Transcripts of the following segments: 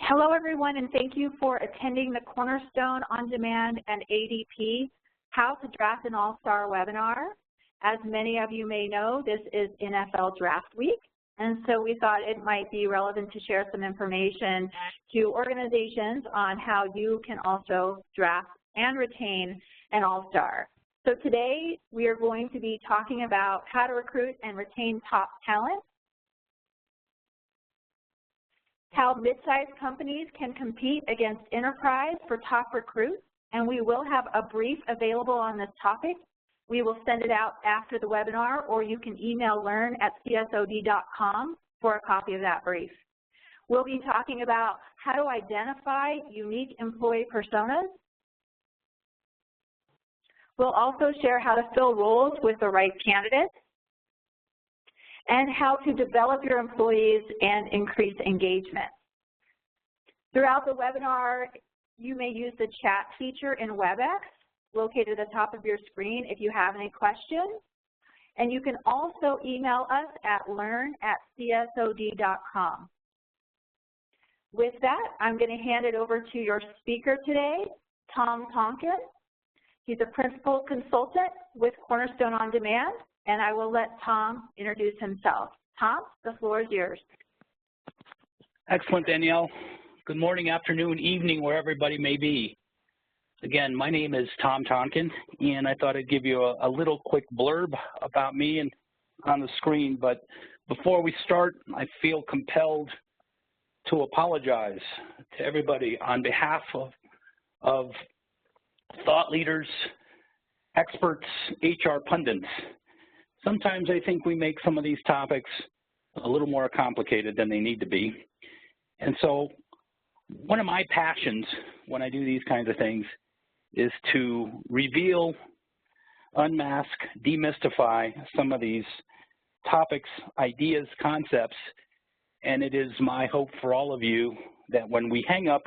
Hello, everyone, and thank you for attending the Cornerstone On Demand and ADP How to Draft an All-Star webinar. As many of you may know, this is NFL Draft Week, and so we thought it might be relevant to share some information to organizations on how you can also draft and retain an All-Star. So today we are going to be talking about how to recruit and retain top talent, how mid-sized companies can compete against enterprise for top recruits, and we will have a brief available on this topic. We will send it out after the webinar, or you can email learn@csod.com for a copy of that brief. We'll be talking about how to identify unique employee personas. We'll also share how to fill roles with the right candidates, and how to develop your employees and increase engagement. Throughout the webinar, you may use the chat feature in WebEx, located at the top of your screen if you have any questions. And you can also email us at learn@csod.com. With that, I'm going to hand it over to your speaker today, Tom Tonkin. He's a principal consultant with Cornerstone On Demand, and I will let Tom introduce himself. Tom, the floor is yours. Excellent, Danielle. Good morning, afternoon, evening, where everybody may be. Again, my name is Tom Tonkin, and I thought I'd give you a little quick blurb about me and on the screen. But before we start, I feel compelled to apologize to everybody on behalf of thought leaders, experts, HR pundits. Sometimes I think we make some of these topics a little more complicated than they need to be. And so one of my passions when I do these kinds of things is to reveal, unmask, demystify some of these topics, ideas, concepts, and it is my hope for all of you that when we hang up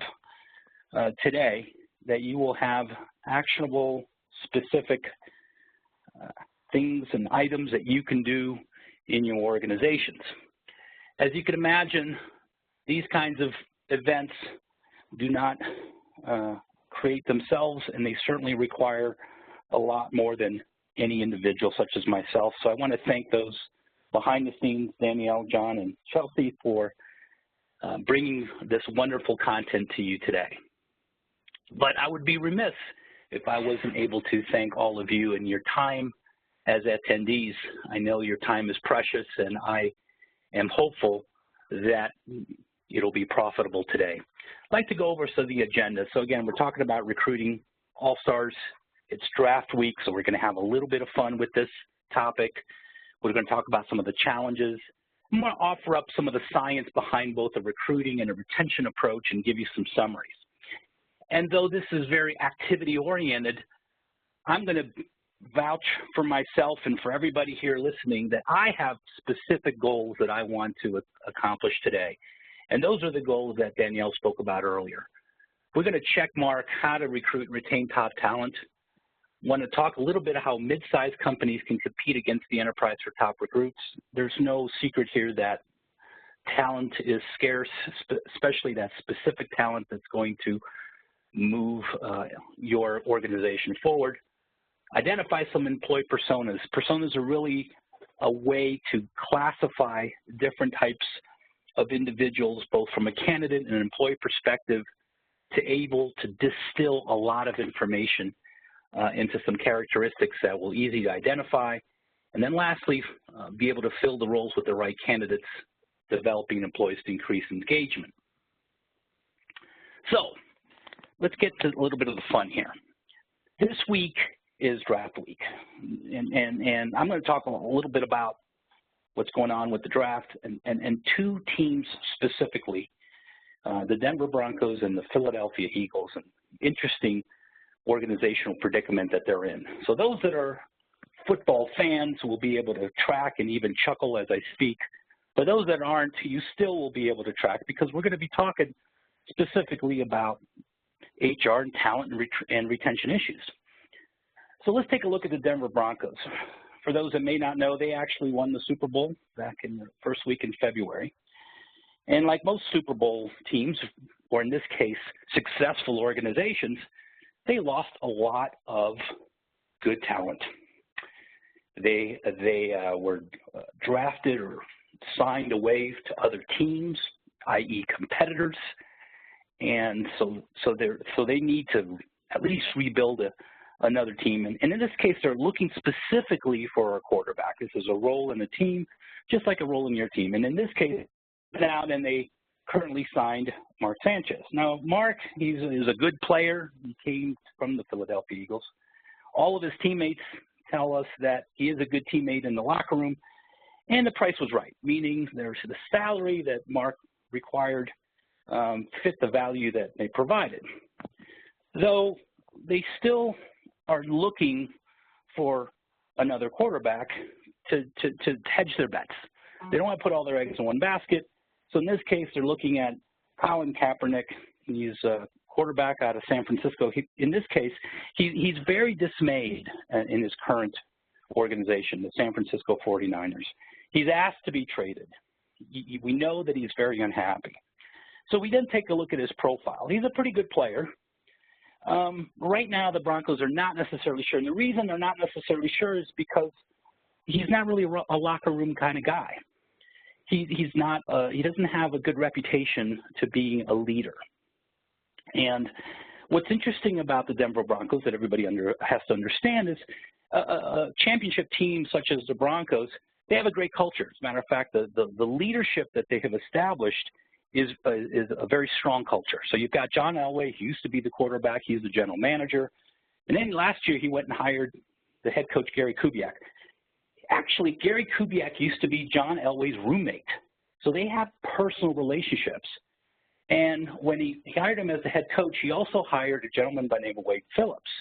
today, that you will have actionable, specific things and items that you can do in your organizations. As you can imagine, these kinds of events do not create themselves, and they certainly require a lot more than any individual such as myself. So I want to thank those behind the scenes, Danielle, John, and Chelsea, for bringing this wonderful content to you today. But I would be remiss if I wasn't able to thank all of you and your time as attendees. I know your time is precious, and I am hopeful that it'll be profitable today. I'd like to go over some of the agenda. So again, we're talking about recruiting all-stars. It's draft week, so we're going to have a little bit of fun with this topic. We're going to talk about some of the challenges. I'm going to offer up some of the science behind both a recruiting and a retention approach and give you some summaries. And though this is very activity-oriented, I'm going to vouch for myself and for everybody here listening that I have specific goals that I want to accomplish today. And those are the goals that Danielle spoke about earlier. We're going to check mark how to recruit and retain top talent. I want to talk a little bit how mid-sized companies can compete against the enterprise for top recruits. There's no secret here that talent is scarce, especially that specific talent that's going to move your organization forward. Identify some employee personas. Personas are really a way to classify different types of individuals, both from a candidate and an employee perspective, to able to distill a lot of information into some characteristics that will easy to identify. And then lastly, be able to fill the roles with the right candidates, developing employees to increase engagement. So let's get to a little bit of the fun here. This week is draft week, and I'm going to talk a little bit about what's going on with the draft and two teams specifically, the Denver Broncos and the Philadelphia Eagles, an interesting organizational predicament that they're in. So those that are football fans will be able to track and even chuckle as I speak. For those that aren't, you still will be able to track because we're going to be talking specifically about HR and talent and retention issues. So let's take a look at the Denver Broncos. For those that may not know, they actually won the Super Bowl back in the first week in February. And like most Super Bowl teams, or in this case, successful organizations, they lost a lot of good talent. They were drafted or signed away to other teams, i.e. competitors, and so they need to at least rebuild another team. And in this case, they're looking specifically for a quarterback. This is a role in the team, just like a role in your team. And in this case, now then they currently signed Mark Sanchez. Now, Mark, he's a good player. He came from the Philadelphia Eagles. All of his teammates tell us that he is a good teammate in the locker room, and the price was right, meaning there's the salary that Mark required fit the value that they provided. Though they still are looking for another quarterback to hedge their bets. They don't want to put all their eggs in one basket. So in this case, they're looking at Colin Kaepernick. He's a quarterback out of San Francisco. In this case, he's very dismayed in his current organization, the San Francisco 49ers. He's asked to be traded. We know that he's very unhappy. So we then take a look at his profile. He's a pretty good player. Right now, the Broncos are not necessarily sure. And the reason they're not necessarily sure is because he's not really a locker room kind of guy. He's not. He doesn't have a good reputation to being a leader. And what's interesting about the Denver Broncos that everybody has to understand is a championship team such as the Broncos, they have a great culture. As a matter of fact, the leadership that they have established is a very strong culture. So you've got John Elway. He used to be the quarterback. He's the general manager. And then last year he went and hired the head coach, Gary Kubiak. Actually, Gary Kubiak used to be John Elway's roommate. So they have personal relationships. And when he hired him as the head coach, he also hired a gentleman by the name of Wade Phillips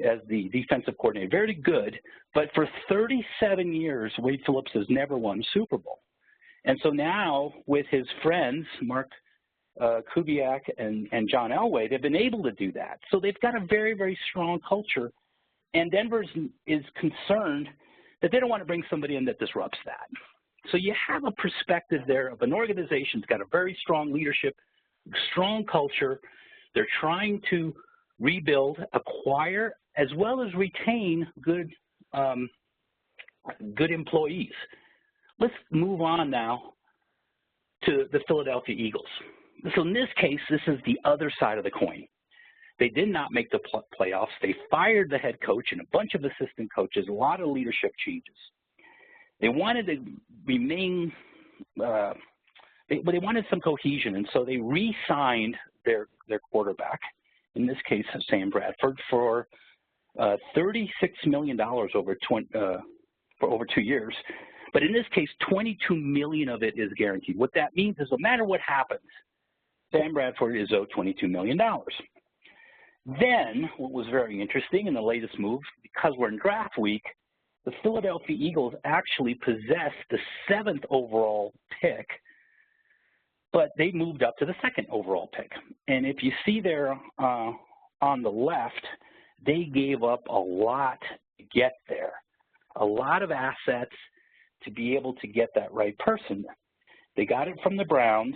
as the defensive coordinator. Very good, but for 37 years, Wade Phillips has never won a Super Bowl. And so now with his friends, Mark Kubiak and John Elway, they've been able to do that. So they've got a very, very strong culture. And Denver is concerned that they don't want to bring somebody in that disrupts that. So you have a perspective there of an organization that's got a very strong leadership, strong culture. They're trying to rebuild, acquire, as well as retain good employees. Let's move on now to the Philadelphia Eagles. So in this case, this is the other side of the coin. They did not make the playoffs. They fired the head coach and a bunch of assistant coaches, a lot of leadership changes. They wanted to remain, but they wanted some cohesion, and so they re-signed their quarterback, in this case Sam Bradford, for $36 million for over 2 years. But in this case, $22 million of it is guaranteed. What that means is no matter what happens, Sam Bradford is owed $22 million. Then, what was very interesting in the latest move, because we're in draft week, the Philadelphia Eagles actually possess the 7th overall pick, but they moved up to the 2nd overall pick. And if you see there on the left, they gave up a lot to get there, a lot of assets to be able to get that right person. They got it from the Browns.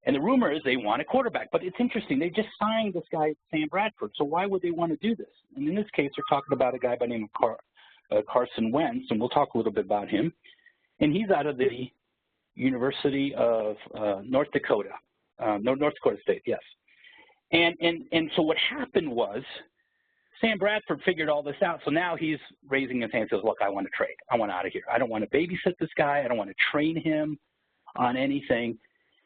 And the rumor is they want a quarterback. But it's interesting. They just signed this guy, Sam Bradford. So why would they want to do this? And in this case, they're talking about a guy by the name of Carson Wentz, and we'll talk a little bit about him. And he's out of the University of North Dakota State, yes. And so what happened was Sam Bradford figured all this out. So now he's raising his hand and says, look, I want to trade. I want out of here. I don't want to babysit this guy. I don't want to train him on anything.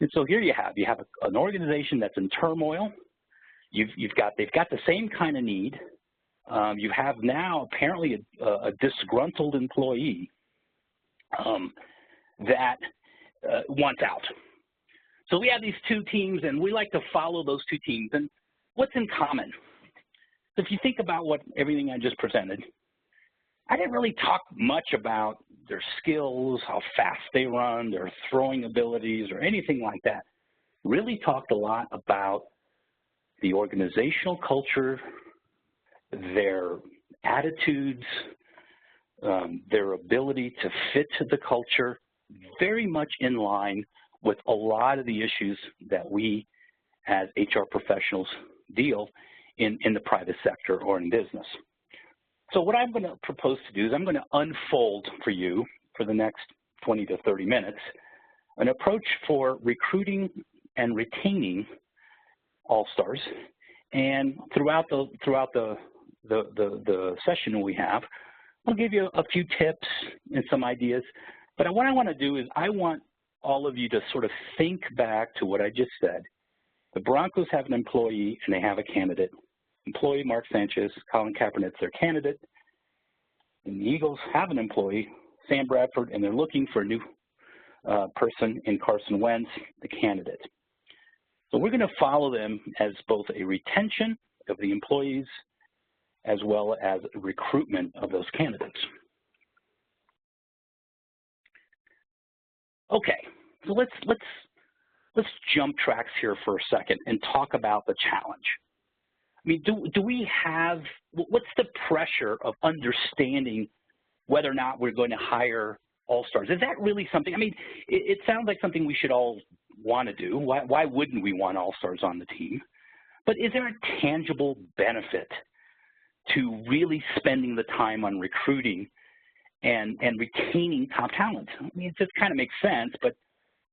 And so here you have an organization that's in turmoil. They've got the same kind of need. You have now apparently a disgruntled employee that wants out. So we have these two teams, and we like to follow those two teams. And what's in common? So if you think about everything I just presented, I didn't really talk much about their skills, how fast they run, their throwing abilities, or anything like that. Really talked a lot about the organizational culture, their attitudes, their ability to fit to the culture, very much in line with a lot of the issues that we as HR professionals deal in the private sector or in business. So what I'm going to propose to do is I'm going to unfold for you for the next 20 to 30 minutes an approach for recruiting and retaining All-Stars. And throughout the session we have, I'll give you a few tips and some ideas. But what I want to do is I want all of you to sort of think back to what I just said. The Broncos have an employee and they have a candidate. Employee Mark Sanchez, Colin Kaepernick's their candidate. And the Eagles have an employee, Sam Bradford, and they're looking for a new person in Carson Wentz, the candidate. So we're going to follow them as both a retention of the employees as well as recruitment of those candidates. Okay, so let's jump tracks here for a second and talk about the challenge. I mean, do we have, what's the pressure of understanding whether or not we're going to hire All-Stars? Is that really something, I mean, it sounds like something we should all want to do. Why wouldn't we want All-Stars on the team? But is there a tangible benefit to really spending the time on recruiting and retaining top talent? I mean, it just kind of makes sense, but,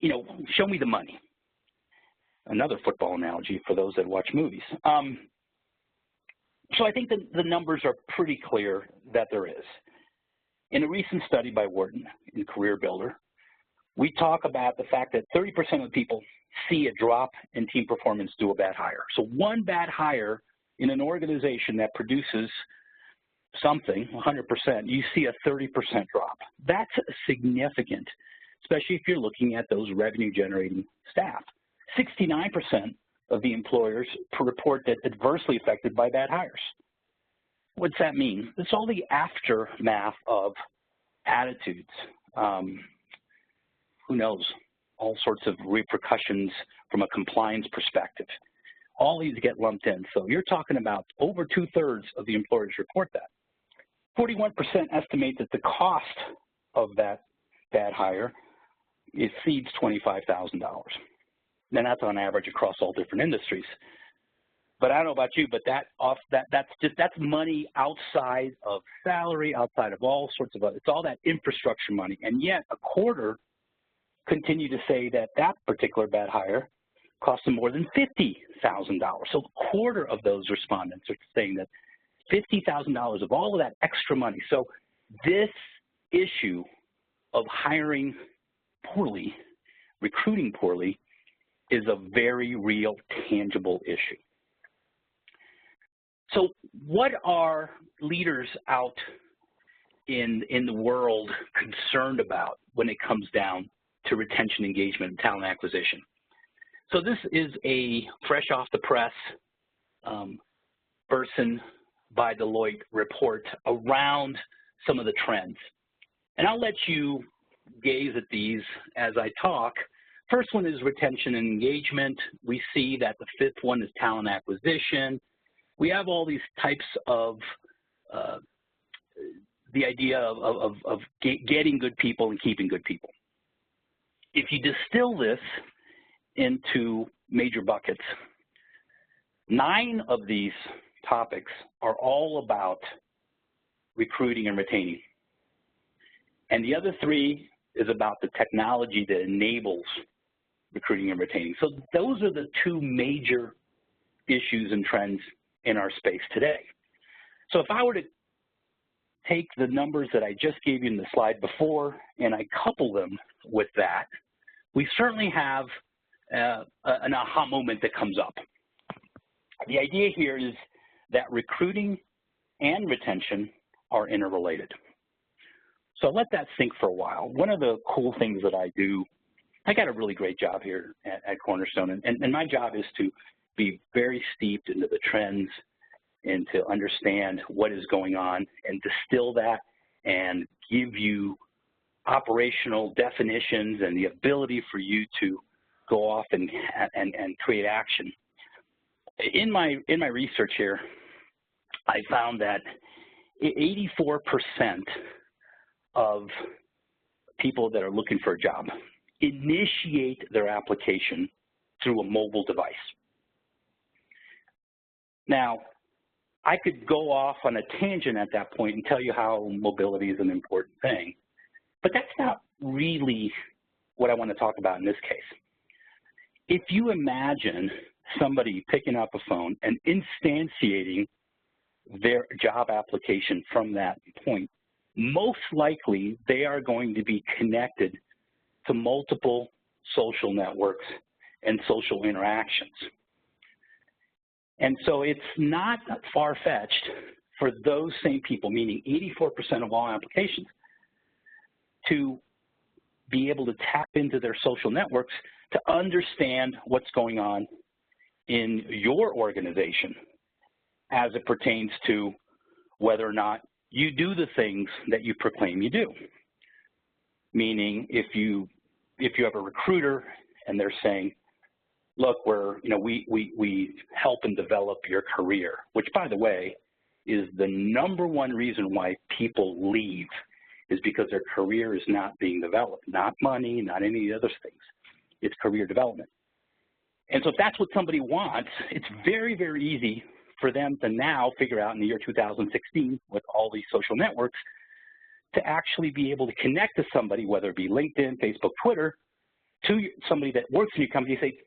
you know, show me the money. Another football analogy for those that watch movies. So I think the numbers are pretty clear that there is. In a recent study by Wharton in Career Builder, we talk about the fact that 30% of people see a drop in team performance due to a bad hire. So one bad hire in an organization that produces something, 100%, you see a 30% drop. That's significant, especially if you're looking at those revenue-generating staff. 69% of the employers report that adversely affected by bad hires. What's that mean? It's all the aftermath of attitudes. Who knows? All sorts of repercussions from a compliance perspective. All these get lumped in. So you're talking about over 2/3 of the employers report that. 41% estimate that the cost of that bad hire exceeds $25,000. And that's on average across all different industries. But I don't know about you, but that's money outside of salary, outside of all sorts of other, it's all that infrastructure money. And yet a quarter continue to say that that particular bad hire cost them more than $50,000. So a quarter of those respondents are saying that $50,000 of all of that extra money. So this issue of hiring poorly, recruiting poorly, is a very real, tangible issue. So what are leaders out in the world concerned about when it comes down to retention, engagement, and talent acquisition? So this is a fresh off the press Berson by Deloitte report around some of the trends. And I'll let you gaze at these as I talk. First one is retention and engagement. We see that the fifth one is talent acquisition. We have all these types of the idea of getting good people and keeping good people. If you distill this into major buckets, 9 of these topics are all about recruiting and retaining. And the other 3 is about the technology that enables recruiting and retaining. So those are the 2 major issues and trends in our space today. So if I were to take the numbers that I just gave you in the slide before and I couple them with that, we certainly have an aha moment that comes up. The idea here is that recruiting and retention are interrelated. So let that sink for a while. One of the cool things that I do, I got a really great job here at Cornerstone, and my job is to be very steeped into the trends and to understand what is going on and distill that and give you operational definitions and the ability for you to go off and create action. In my research here, I found that 84% of people that are looking for a job initiate their application through a mobile device. Now, I could go off on a tangent at that point and tell you how mobility is an important thing, but that's not really what I want to talk about in this case. If you imagine somebody picking up a phone and instantiating their job application from that point, most likely they are going to be connected to multiple social networks and social interactions. And so it's not far-fetched for those same people, meaning 84% of all applications, to be able to tap into their social networks to understand what's going on in your organization as it pertains to whether or not you do the things that you proclaim you do. Meaning, if you have a recruiter and they're saying, look, we help and develop your career, which, by the way, is the #1 reason why people leave, is because their career is not being developed, not money, not any other things. It's career development. And so if that's what somebody wants, it's very, very easy for them to now figure out in the year 2016 with all these social networks to actually be able to connect to somebody, whether it be LinkedIn, Facebook, Twitter, to somebody that works in your company, say,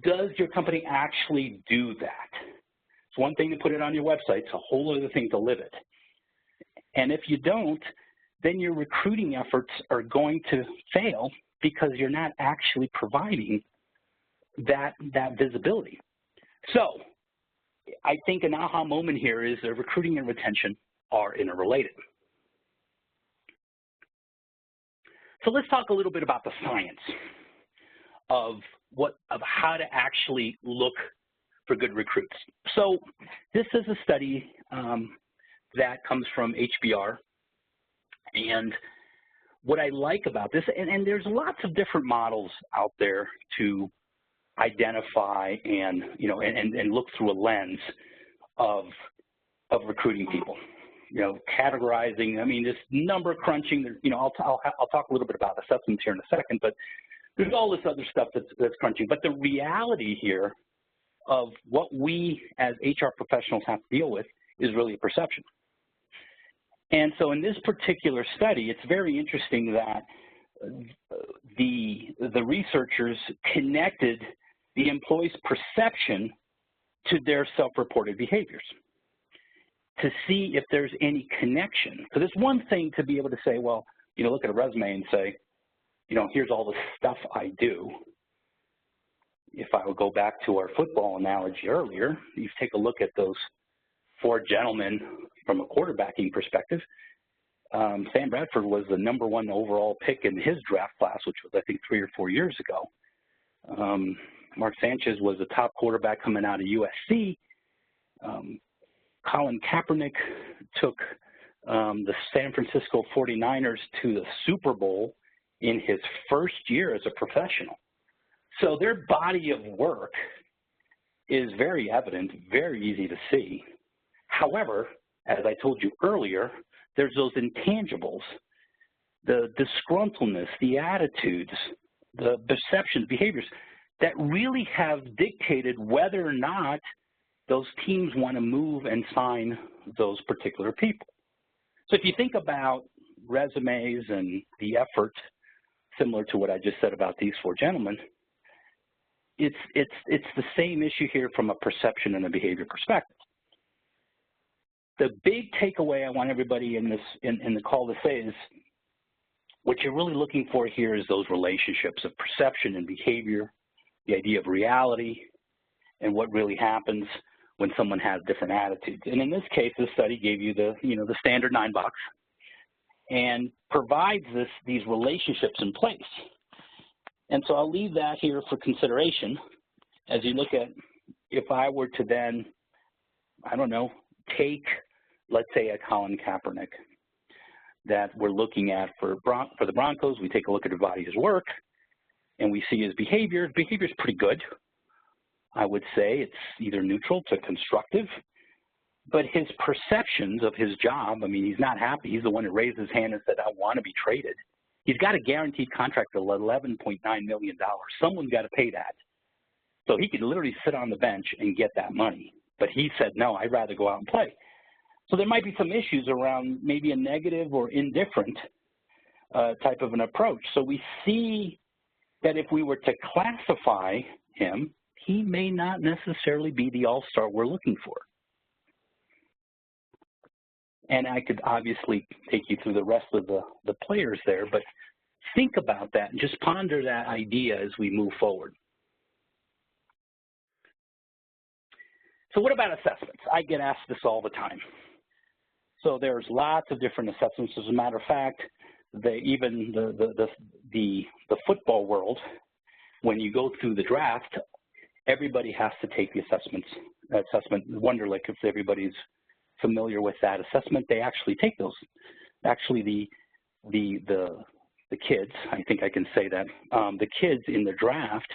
does your company actually do that? It's one thing to put it on your website, it's a whole other thing to live it. And if you don't, then your recruiting efforts are going to fail because you're not actually providing that visibility. So I think an aha moment here is that recruiting and retention are interrelated. So let's talk a little bit about the science of how to actually look for good recruits. So this is a study that comes from HBR, and what I like about this, and there's lots of different models out there to identify and look through a lens of recruiting people. Categorizing. I mean, this number crunching. I'll talk a little bit about the substance here in a second, but there's all this other stuff that's crunching. But the reality here of what we as HR professionals have to deal with is really a perception. And so in this particular study, it's very interesting that the researchers connected the employee's perception to their self-reported behaviors to see if there's any connection. Because it's one thing to be able to say, well, look at a resume and say, here's all the stuff I do. If I would go back to our football analogy earlier, you take a look at those 4 gentlemen from a quarterbacking perspective. Sam Bradford was the #1 overall pick in his draft class, which was, I think, 3 or 4 years ago. Mark Sanchez was the top quarterback coming out of USC. Colin Kaepernick took the San Francisco 49ers to the Super Bowl in his first year as a professional. So their body of work is very evident, very easy to see. However, as I told you earlier, there's those intangibles, the disgruntledness, the attitudes, the perceptions, behaviors that really have dictated whether or not those teams want to move and sign those particular people. So if you think about resumes and the effort, similar to what I just said about these 4 gentlemen, it's the same issue here from a perception and a behavior perspective. The big takeaway I want everybody in the call to say is what you're really looking for here is those relationships of perception and behavior, the idea of reality, and what really happens when someone has different attitudes. And in this case, this study gave you the standard 9 box and provides these relationships in place. And so I'll leave that here for consideration as you look at if I were to then, I don't know, take, let's say, a Colin Kaepernick that we're looking at for the Broncos. We take a look at his body, his work, and we see his behavior. His behavior is pretty good. I would say it's either neutral to constructive, but his perceptions of his job, I mean, he's not happy. He's the one that raised his hand and said, I want to be traded. He's got a guaranteed contract of $11.9 million. Someone's got to pay that. So he could literally sit on the bench and get that money. but he said, no, I'd rather go out and play. So there might be some issues around maybe a negative or indifferent type of an approach. So we see that if we were to classify him, he may not necessarily be the all-star we're looking for. And I could obviously take you through the rest of the players there, but think about that and just ponder that idea as we move forward. So what about assessments? I get asked this all the time. So there's lots of different assessments. As a matter of fact, even the football world, when you go through the draft, everybody has to take the assessment. Wonderlic, if everybody's familiar with that assessment, they actually take those. Actually, the kids, I think I can say that, the kids in the draft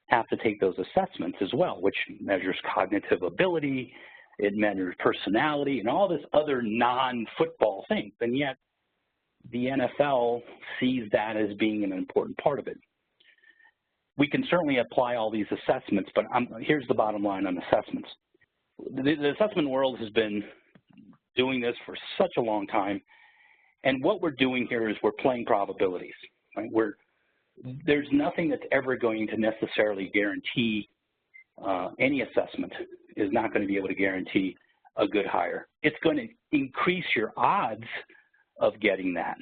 have to take those assessments as well, which measures cognitive ability, it measures personality, and all this other non-football things. And yet, the NFL sees that as being an important part of it. We can certainly apply all these assessments, but here's the bottom line on assessments. The assessment world has been doing this for such a long time, and what we're doing here is we're playing probabilities. Right? There's nothing that's ever going to necessarily guarantee any assessment is not going to be able to guarantee a good hire. It's going to increase your odds of getting that.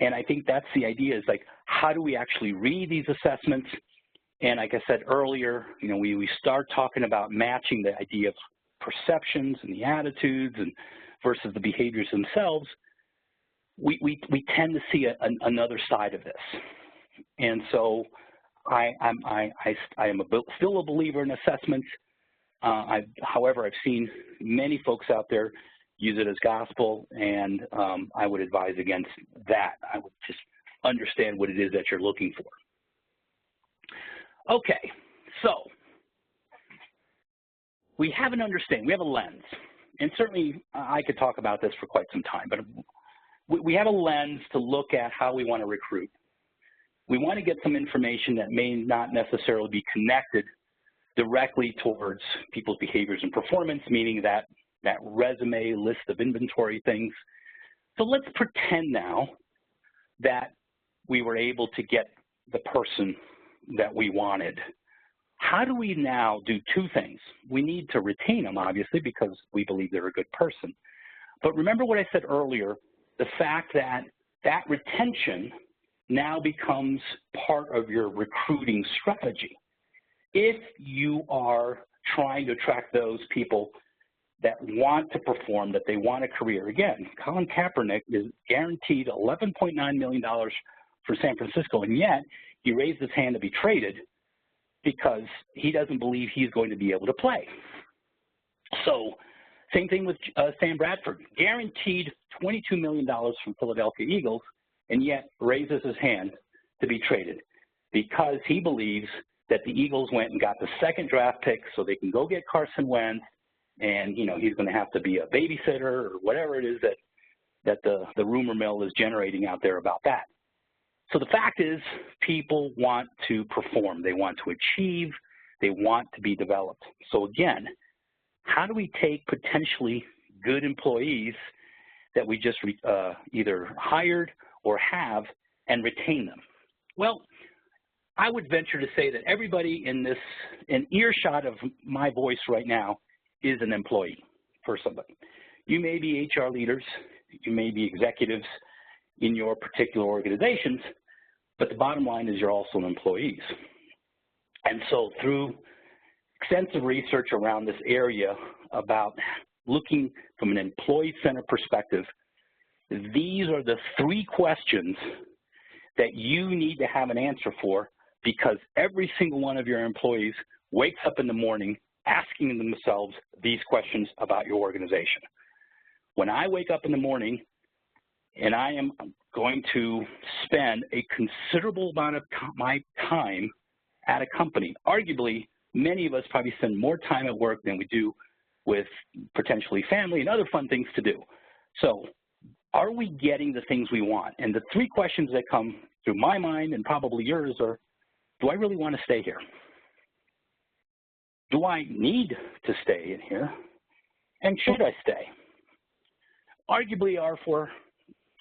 And I think that's the idea, is like, how do we actually read these assessments? And like I said earlier, you know, we start talking about matching the idea of perceptions and the attitudes and versus the behaviors themselves. We tend to see another side of this. And so I am still a believer in assessments. However, I've seen many folks out there use it as gospel, and I would advise against that. I would just understand what it is that you're looking for. Okay, so we have an understanding, we have a lens, and certainly I could talk about this for quite some time, but we have a lens to look at how we want to recruit. We want to get some information that may not necessarily be connected directly towards people's behaviors and performance, meaning that resume list of inventory things. So let's pretend now that we were able to get the person that we wanted. How do we now do two things? We need to retain them, obviously, because we believe they're a good person. But remember what I said earlier, the fact that that retention now becomes part of your recruiting strategy. If you are trying to attract those people that want to perform, that they want a career. Again, Colin Kaepernick is guaranteed $11.9 million for San Francisco, and yet he raised his hand to be traded because he doesn't believe he's going to be able to play. So same thing with Sam Bradford, guaranteed $22 million from Philadelphia Eagles, and yet raises his hand to be traded because he believes that the Eagles went and got the second draft pick so they can go get Carson Wentz, and you know he's going to have to be a babysitter or whatever it is that the rumor mill is generating out there about that. So the fact is, people want to perform, they want to achieve, they want to be developed. So again, how do we take potentially good employees that we just either hired or have and retain them? Well, I would venture to say that everybody in earshot of my voice right now is an employee for somebody. You may be HR leaders, you may be executives in your particular organizations, but the bottom line is you're also an employees. And so through extensive research around this area about looking from an employee-centered perspective, these are the three questions that you need to have an answer for, because every single one of your employees wakes up in the morning asking themselves these questions about your organization. When I wake up in the morning and I am going to spend a considerable amount of my time at a company, arguably many of us probably spend more time at work than we do with potentially family and other fun things to do. So are we getting the things we want? And the three questions that come through my mind and probably yours are, do I really want to stay here? do I need to stay in here, and should I stay? Arguably, our four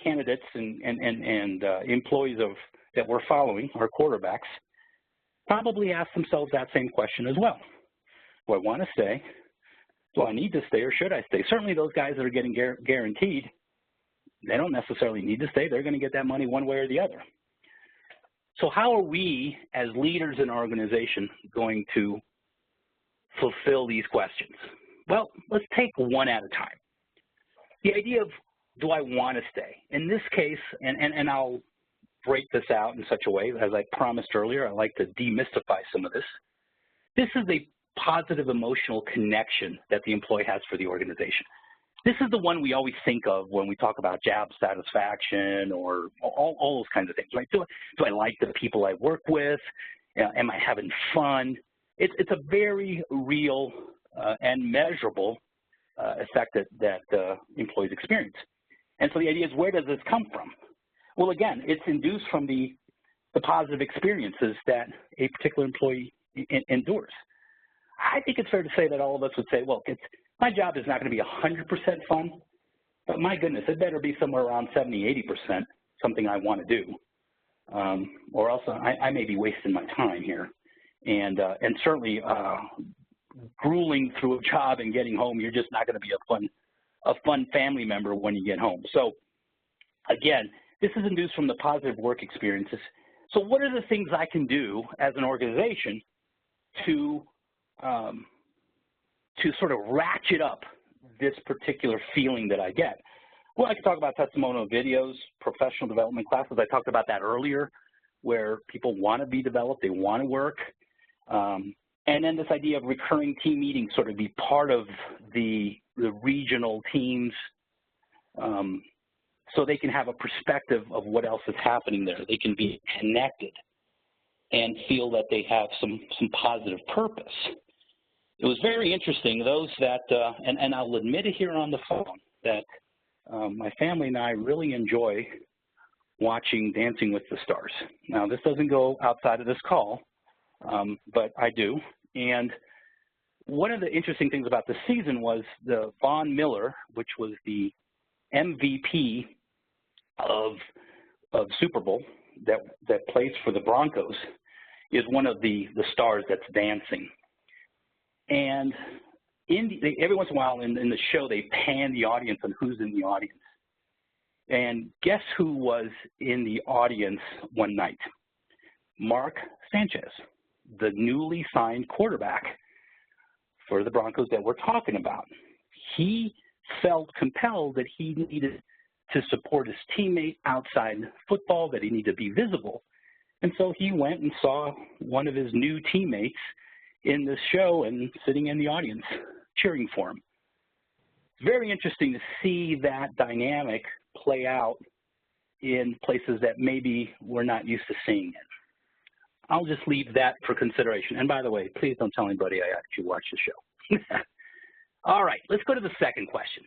candidates and employees that we're following, our quarterbacks, probably ask themselves that same question as well. Do I want to stay? Do I need to stay, or should I stay? Certainly those guys that are getting guaranteed, they don't necessarily need to stay. They're going to get that money one way or the other. So how are we as leaders in our organization going to fulfill these questions? Well, let's take one at a time. The idea of, do I want to stay? In this case, and I'll break this out in such a way, as I promised earlier, I like to demystify some of this. This is a positive emotional connection that the employee has for the organization. This is the one we always think of when we talk about job satisfaction or all those kinds of things, right? Do I like the people I work with? Am I having fun? It's a very real and measurable effect that employees experience. And so the idea is, where does this come from? Well, again, it's induced from the positive experiences that a particular employee endures. I think it's fair to say that all of us would say, well, my job is not going to be 100% fun, but my goodness, it better be somewhere around 70, 80% something I want to do, or else I may be wasting my time here. And certainly grueling through a job and getting home, you're just not going to be a fun family member when you get home. So again, this is induced from the positive work experiences. So what are the things I can do as an organization to sort of ratchet up this particular feeling that I get? Well, I can talk about testimonial videos, professional development classes. I talked about that earlier, where people want to be developed, they want to work. And then this idea of recurring team meetings, sort of be part of the regional teams, so they can have a perspective of what else is happening there. They can be connected and feel that they have some positive purpose. It was very interesting, those that, and I'll admit it here on the phone, that my family and I really enjoy watching Dancing with the Stars. Now, this doesn't go outside of this call, but I do. And one of the interesting things about the season was the Von Miller, which was the MVP of Super Bowl that plays for the Broncos, is one of the stars that's dancing. And every once in a while in the show, they pan the audience on who's in the audience. And guess who was in the audience one night? Mark Sanchez, the newly signed quarterback for the Broncos that we're talking about. He felt compelled that he needed to support his teammate outside football, that he needed to be visible. And so he went and saw one of his new teammates in this show and sitting in the audience cheering for him. It's very interesting to see that dynamic play out in places that maybe we're not used to seeing it. I'll just leave that for consideration. And by the way, please don't tell anybody I actually watched the show. All right, let's go to the second question.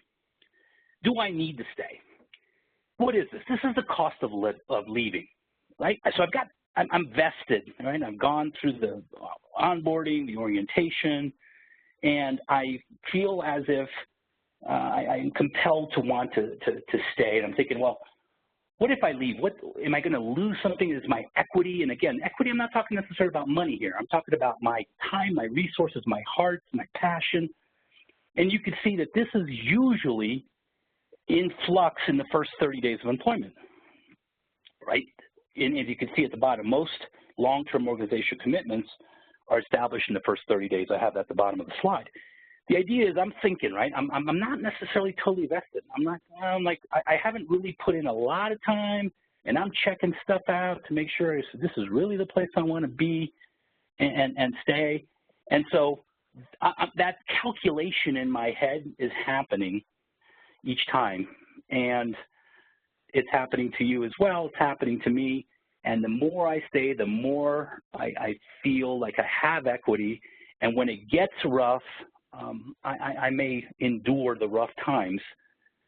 Do I need to stay? What is this? This is the cost of leaving, right? So I'm vested, right? I've gone through the onboarding, the orientation, and I feel as if I'm compelled to want to stay. And I'm thinking, well, what if I leave? What am I going to lose something? Is my equity? And again, equity, I'm not talking necessarily about money here. I'm talking about my time, my resources, my heart, my passion. And you can see that this is usually in flux in the first 30 days of employment, right? And as you can see at the bottom, most long-term organizational commitments are established in the first 30 days. I have that at the bottom of the slide. The idea is I'm thinking, right, I'm not necessarily totally vested. I haven't really put in a lot of time, and I'm checking stuff out to make sure this is really the place I want to be and stay. And so that calculation in my head is happening each time. And it's happening to you as well. It's happening to me. And the more I stay, the more I feel like I have equity. And when it gets rough, I may endure the rough times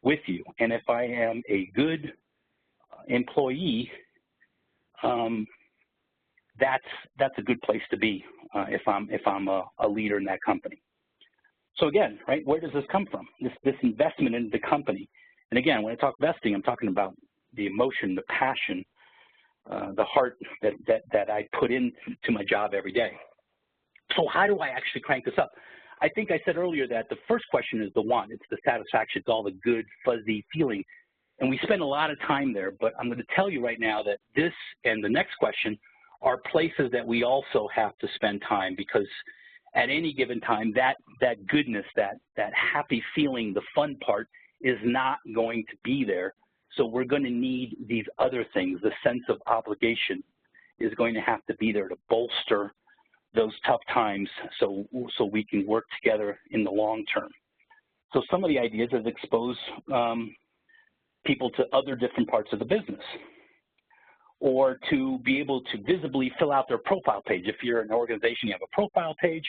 with you. And if I am a good employee, that's a good place to be if I'm a leader in that company. So again, right, where does this come from? This investment in the company. And again, when I talk vesting, I'm talking about the emotion, the passion, the heart that I put into my job every day. So how do I actually crank this up? I think I said earlier that the first question is the want. It's the satisfaction. It's all the good, fuzzy feeling. And we spend a lot of time there, but I'm going to tell you right now that this and the next question are places that we also have to spend time, because at any given time, that goodness, that happy feeling, the fun part is not going to be there. So we're going to need these other things. The sense of obligation is going to have to be there to bolster those tough times so we can work together in the long term. So some of the ideas is expose people to other different parts of the business, or to be able to visibly fill out their profile page. If you're an organization, you have a profile page,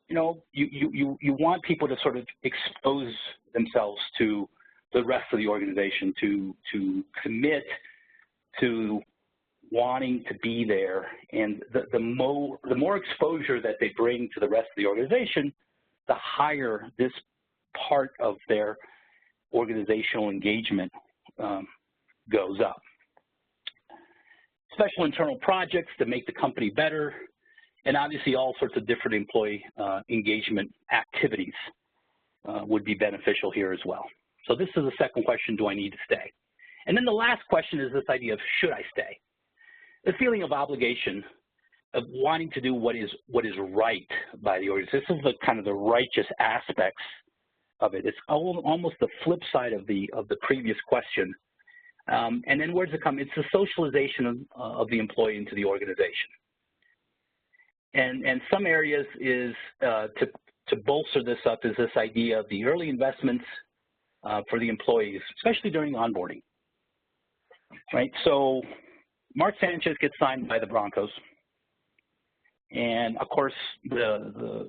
you know, you want people to sort of expose themselves to the rest of the organization, to commit to wanting to be there. And the more exposure that they bring to the rest of the organization, the higher this part of their organizational engagement goes up. Special internal projects to make the company better, and obviously all sorts of different employee engagement activities would be beneficial here as well. So this is the second question: do I need to stay? And then the last question is this idea of should I stay? The feeling of obligation, of wanting to do what is right by the organization. This is the kind of the righteous aspects of it. It's almost the flip side of the previous question. And then where does it come? It's the socialization of the employee into the organization. And some areas is to bolster this up is this idea of the early investments for the employees, especially during onboarding, right? So Mark Sanchez gets signed by the Broncos, and of course the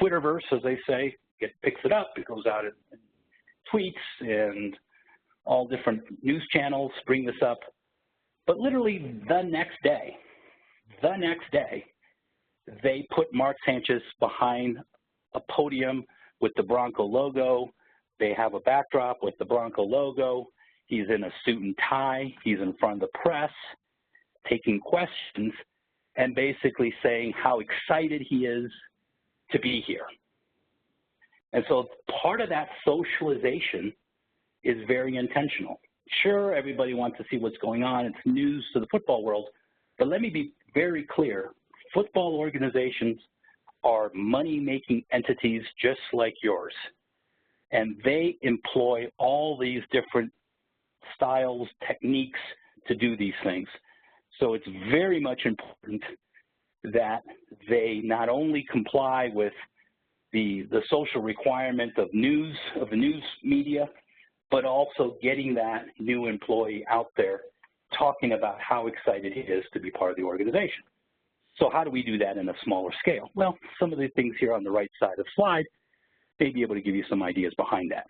Twitterverse, as they say, picks it up. It goes out in tweets, and all different news channels bring this up. But literally the next day, they put Mark Sanchez behind a podium with the Bronco logo. They have a backdrop with the Bronco logo. He's in a suit and tie. He's in front of the press, taking questions and basically saying how excited he is to be here. And so part of that socialization is very intentional. Sure, everybody wants to see what's going on. It's news to the football world. But let me be very clear. Football organizations are money-making entities just like yours. And they employ all these different styles, techniques to do these things. So it's very much important that they not only comply with the social requirement of the news media, but also getting that new employee out there talking about how excited he is to be part of the organization. So how do we do that in a smaller scale? Well, some of the things here on the right side of the slide may be able to give you some ideas behind that.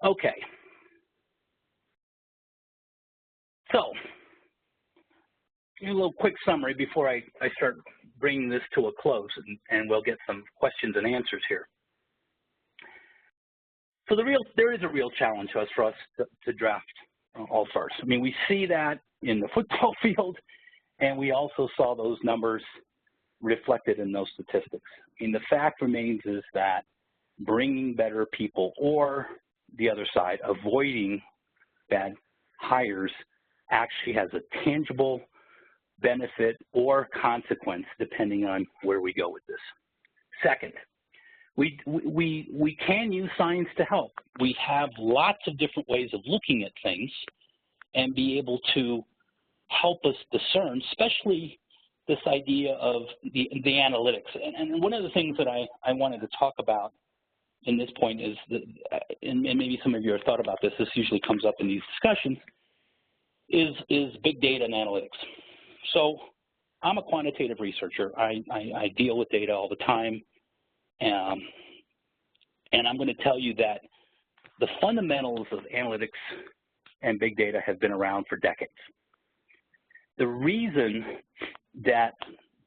Okay. So, a little quick summary before I start bringing this to a close, and we'll get some questions and answers here. So there is a real challenge for us to draft all-stars. I mean, we see that in the football field, and we also saw those numbers reflected in those statistics. I mean, the fact remains is that bringing better people, or the other side, avoiding bad hires, actually has a tangible benefit or consequence depending on where we go with this. Second, we can use science to help. We have lots of different ways of looking at things and be able to help us discern, especially this idea of the analytics. And one of the things that I wanted to talk about in this point is that, and maybe some of you have thought about this, this usually comes up in these discussions, is big data and analytics. So I'm a quantitative researcher. I deal with data all the time. And I'm going to tell you that the fundamentals of analytics and big data have been around for decades. The reason that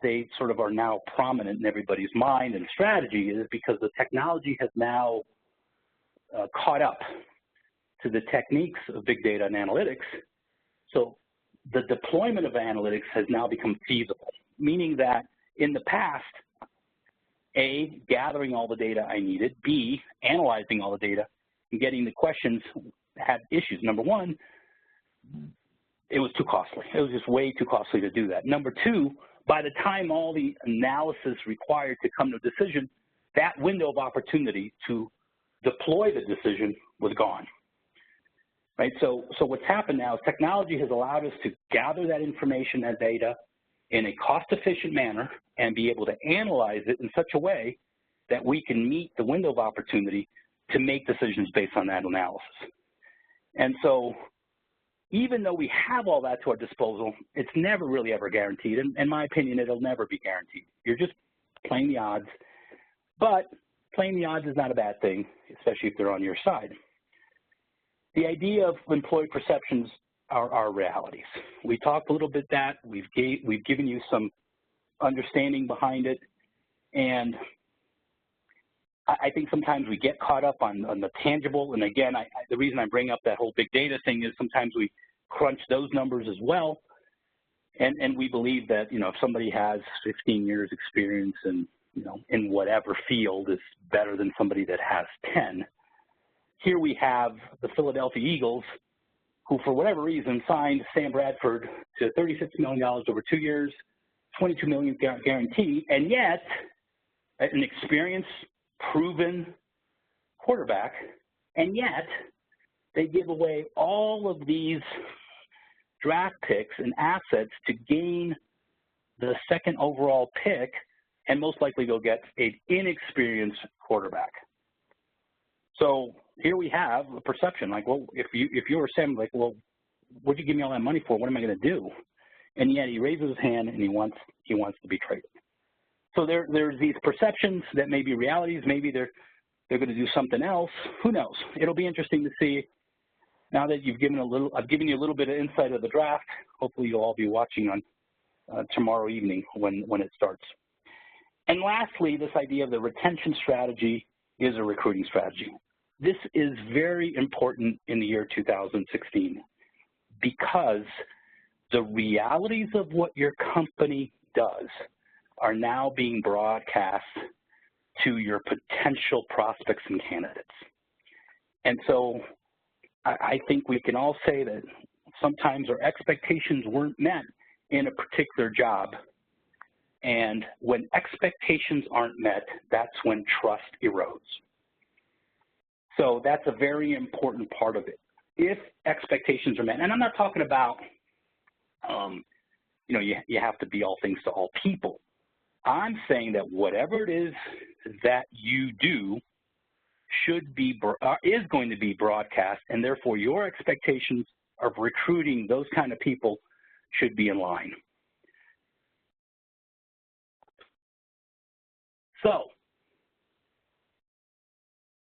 they sort of are now prominent in everybody's mind and strategy is because the technology has now caught up to the techniques of big data and analytics. So the deployment of analytics has now become feasible, meaning that in the past, A, gathering all the data I needed, B, analyzing all the data, and getting the questions had issues. Number one, it was too costly. It was just way too costly to do that. Number two, by the time all the analysis required to come to a decision, that window of opportunity to deploy the decision was gone. Right? So what's happened now is technology has allowed us to gather that information and data in a cost-efficient manner and be able to analyze it in such a way that we can meet the window of opportunity to make decisions based on that analysis. And so even though we have all that to our disposal, it's never really ever guaranteed. And in my opinion, it'll never be guaranteed. You're just playing the odds. But playing the odds is not a bad thing, especially if they're on your side. The idea of employee perceptions are our realities. We talked a little bit that. We've given you some understanding behind it. And I think sometimes we get caught up on the tangible. And again, the reason I bring up that whole big data thing is sometimes we crunch those numbers as well. And we believe that, you know, if somebody has 15 years experience in, you know, in whatever field is better than somebody that has 10. Here we have the Philadelphia Eagles, who for whatever reason signed Sam Bradford to $36 million over 2 years, $22 million guaranteed, and yet an experienced, proven quarterback, and yet they give away all of these draft picks and assets to gain the second overall pick, and most likely go get an inexperienced quarterback. So here we have a perception like, well, if you were Sam, like, well, what'd you give me all that money for? What am I going to do? And yet he raises his hand and he wants to be traded. So there's these perceptions that may be realities. Maybe they're going to do something else. Who knows? It'll be interesting to see. Now that I've given you a little bit of insight of the draft. Hopefully you'll all be watching on tomorrow evening when it starts. And lastly, this idea of the retention strategy is a recruiting strategy. This is very important in the year 2016 because the realities of what your company does are now being broadcast to your potential prospects and candidates. And so I think we can all say that sometimes our expectations weren't met in a particular job. And when expectations aren't met, that's when trust erodes. So that's a very important part of it. If expectations are met, and I'm not talking about, you know, you have to be all things to all people. I'm saying that whatever it is that you do is going to be broadcast, and therefore your expectations of recruiting those kind of people should be in line. So,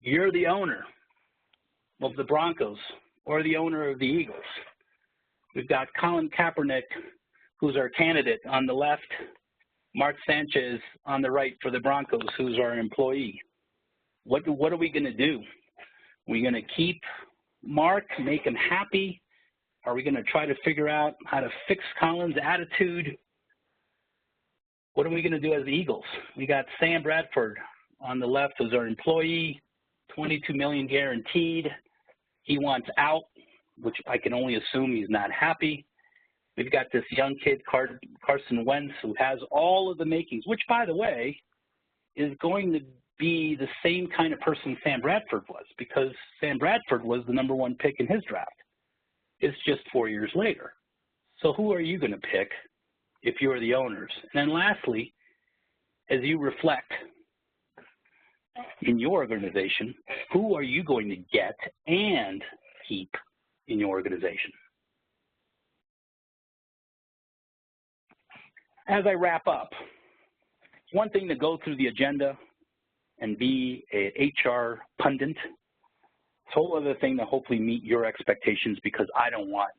you're the owner of the Broncos or the owner of the Eagles. We've got Colin Kaepernick, who's our candidate on the left, Mark Sanchez on the right for the Broncos, who's our employee. What are we going to do? Are we going to keep Mark, make him happy? Are we going to try to figure out how to fix Colin's attitude? What are we going to do as the Eagles? We got Sam Bradford on the left who's our employee, $22 million guaranteed. He wants out, which I can only assume he's not happy. We've got this young kid, Carson Wentz, who has all of the makings, which, by the way, is going to be the same kind of person Sam Bradford was, because Sam Bradford was the #1 pick in his draft. It's just 4 years later. So who are you going to pick if you're the owners? And then lastly, as you reflect in your organization, who are you going to get and keep in your organization? As I wrap up, it's one thing to go through the agenda and be an HR pundit. It's a whole other thing to hopefully meet your expectations, because I don't want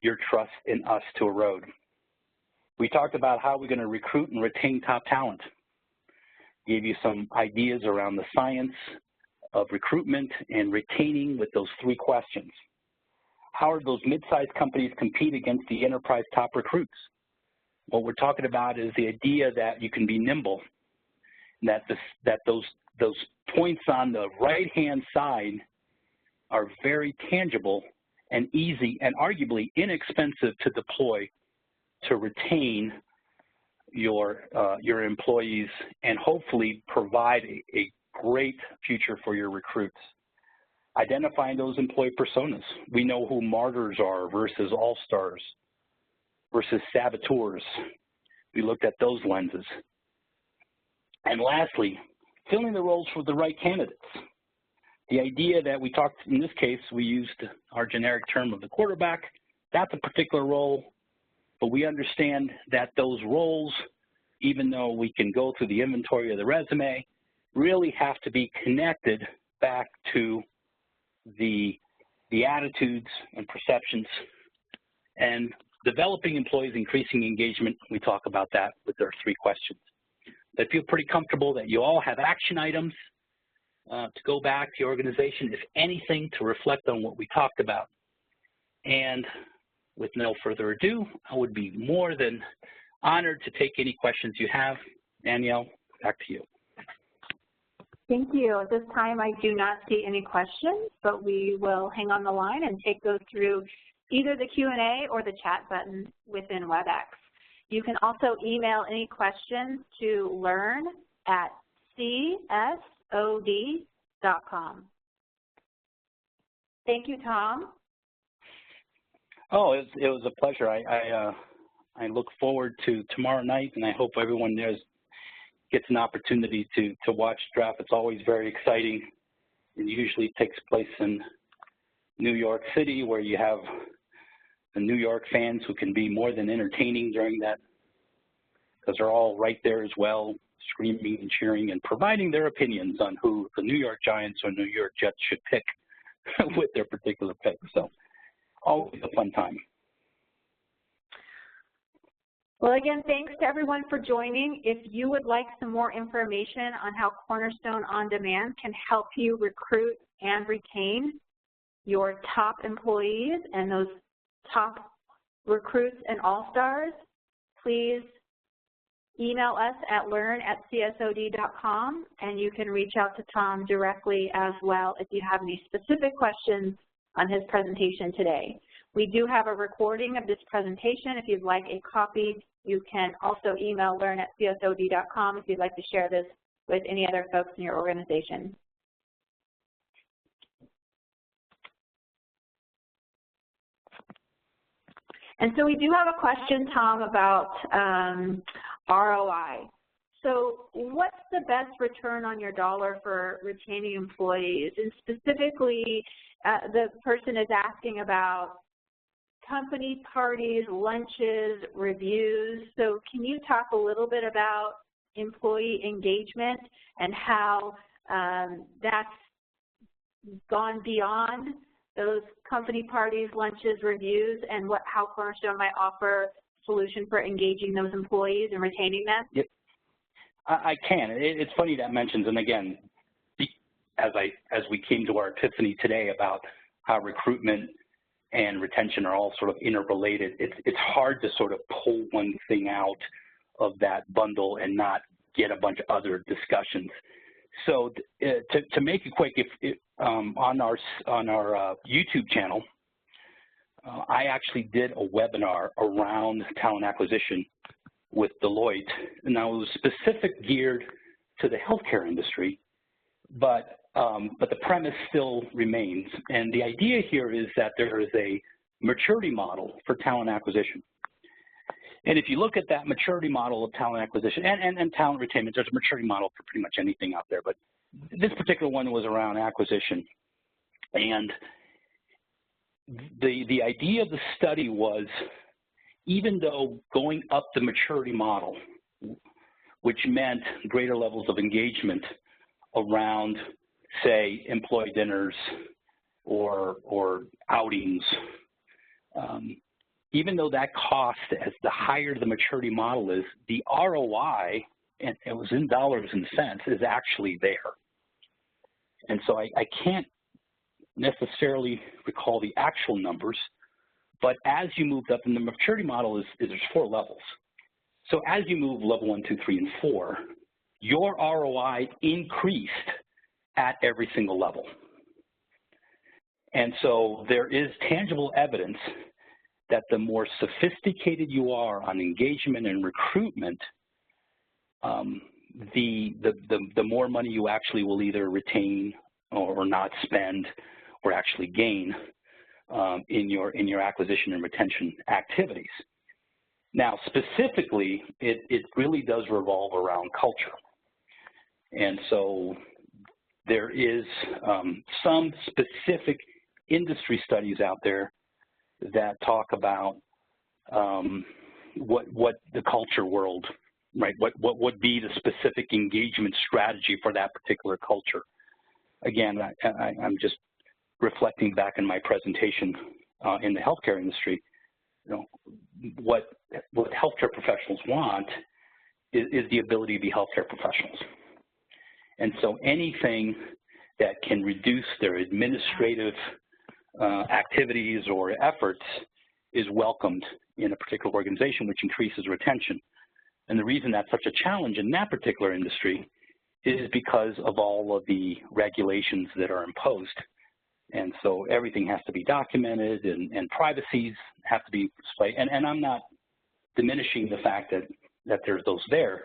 your trust in us to erode. We talked about how we're going to recruit and retain top talent. Gave you some ideas around the science of recruitment and retaining with those 3 questions. How are those mid-sized companies compete against the enterprise top recruits? What we're talking about is the idea that you can be nimble, that those points on the right-hand side are very tangible and easy and arguably inexpensive to deploy to retain your employees and hopefully provide a great future for your recruits. Identifying those employee personas. We know who martyrs are versus all-stars versus saboteurs. We looked at those lenses. And lastly, filling the roles for the right candidates. The idea that we talked, in this case, we used our generic term of the quarterback. That's a particular role, but we understand that those roles, even though we can go through the inventory of the resume, really have to be connected back to the attitudes and perceptions. And developing employees, increasing engagement, we talk about that with our 3 questions. I feel pretty comfortable that you all have action items to go back to your organization, if anything, to reflect on what we talked about. And with no further ado, I would be more than honored to take any questions you have. Danielle, back to you. Thank you. At this time, I do not see any questions, but we will hang on the line and take those through either the Q&A or the chat button within WebEx. You can also email any questions to learn@csod.com. Thank you, Tom. Oh, it was a pleasure. I look forward to tomorrow night, and I hope everyone there gets an opportunity to watch draft. It's always very exciting. It usually takes place in New York City, where you have the New York fans who can be more than entertaining during that, because they're all right there as well, screaming and cheering and providing their opinions on who the New York Giants or New York Jets should pick with their particular pick. So always a fun time. Well, again, thanks to everyone for joining. If you would like some more information on how Cornerstone On Demand can help you recruit and retain your top employees and those top recruits and all-stars, please email us at learn@csod.com, and you can reach out to Tom directly as well if you have any specific questions on his presentation today. We do have a recording of this presentation. If you'd like a copy, you can also email learn@csod.com if you'd like to share this with any other folks in your organization. And so we do have a question, Tom, about ROI. So what's the best return on your dollar for retaining employees? And specifically, the person is asking about company parties, lunches, reviews. So can you talk a little bit about employee engagement and how that's gone beyond those company parties, lunches, reviews, and how Cornerstone might offer a solution for engaging those employees and retaining them? Yep, I can. It's funny that mentions, and again, as we came to our epiphany today about how recruitment and retention are all sort of interrelated, it's hard to sort of pull one thing out of that bundle and not get a bunch of other discussions. So to make it quick, on our YouTube channel, I actually did a webinar around talent acquisition with Deloitte, and that was specific geared to the healthcare industry, but the premise still remains. And the idea here is that there is a maturity model for talent acquisition. And if you look at that maturity model of talent acquisition and talent retention, there's a maturity model for pretty much anything out there, but this particular one was around acquisition. And the idea of the study was, even though going up the maturity model, which meant greater levels of engagement around, say, employee dinners or outings, even though that cost, as the higher the maturity model is, the ROI, and it was in dollars and cents, is actually there. And so I can't necessarily recall the actual numbers, but as you moved up, and the maturity model is there's 4 levels. So as you move level 1, 2, 3, and 4, your ROI increased at every single level. And so there is tangible evidence that the more sophisticated you are on engagement and recruitment, the more money you actually will either retain or not spend or actually gain in your acquisition and retention activities. Now, specifically, it really does revolve around culture. And so there is some specific industry studies out there that talk about what the culture world, right, what would be the specific engagement strategy for that particular culture. Again, I'm just reflecting back in my presentation in the healthcare industry. You know, what healthcare professionals want is the ability to be healthcare professionals. And so anything that can reduce their administrative activities or efforts is welcomed in a particular organization, which increases retention. And the reason that's such a challenge in that particular industry is because of all of the regulations that are imposed. And so everything has to be documented, and privacies have to be displayed. And I'm not diminishing the fact that there's those there,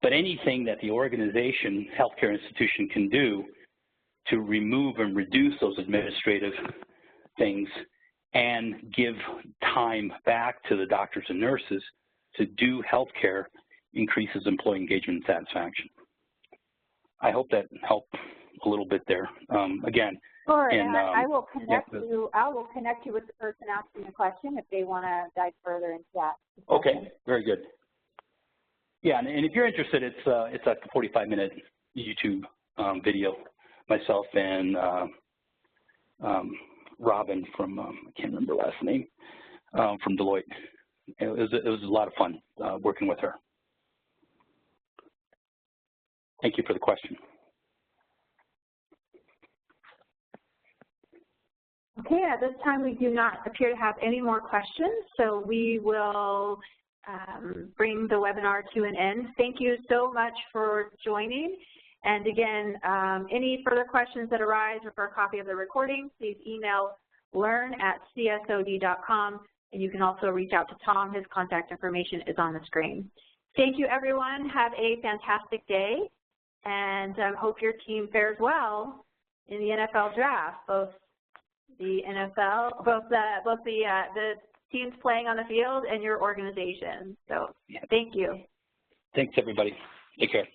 but anything that the organization, healthcare institution can do to remove and reduce those administrative things and give time back to the doctors and nurses to do healthcare increases employee engagement and satisfaction. I hope that helped a little bit there. Again, sure, and I will connect you. I will connect you with the person asking the question if they want to dive further into that. Okay, very good. Yeah, and if you're interested, it's a 45-minute YouTube video. Myself and Robin from I can't remember her last name from Deloitte. It was a lot of fun working with her. Thank you for the question. Okay, at this time we do not appear to have any more questions, so we will bring the webinar to an end. Thank you so much for joining. And again, any further questions that arise or for a copy of the recording, please email learn@csod.com, and you can also reach out to Tom. His contact information is on the screen. Thank you, everyone. Have a fantastic day, and I hope your team fares well in the NFL draft, both the NFL, both the teams playing on the field and your organization. So thank you. Thanks, everybody. Take care.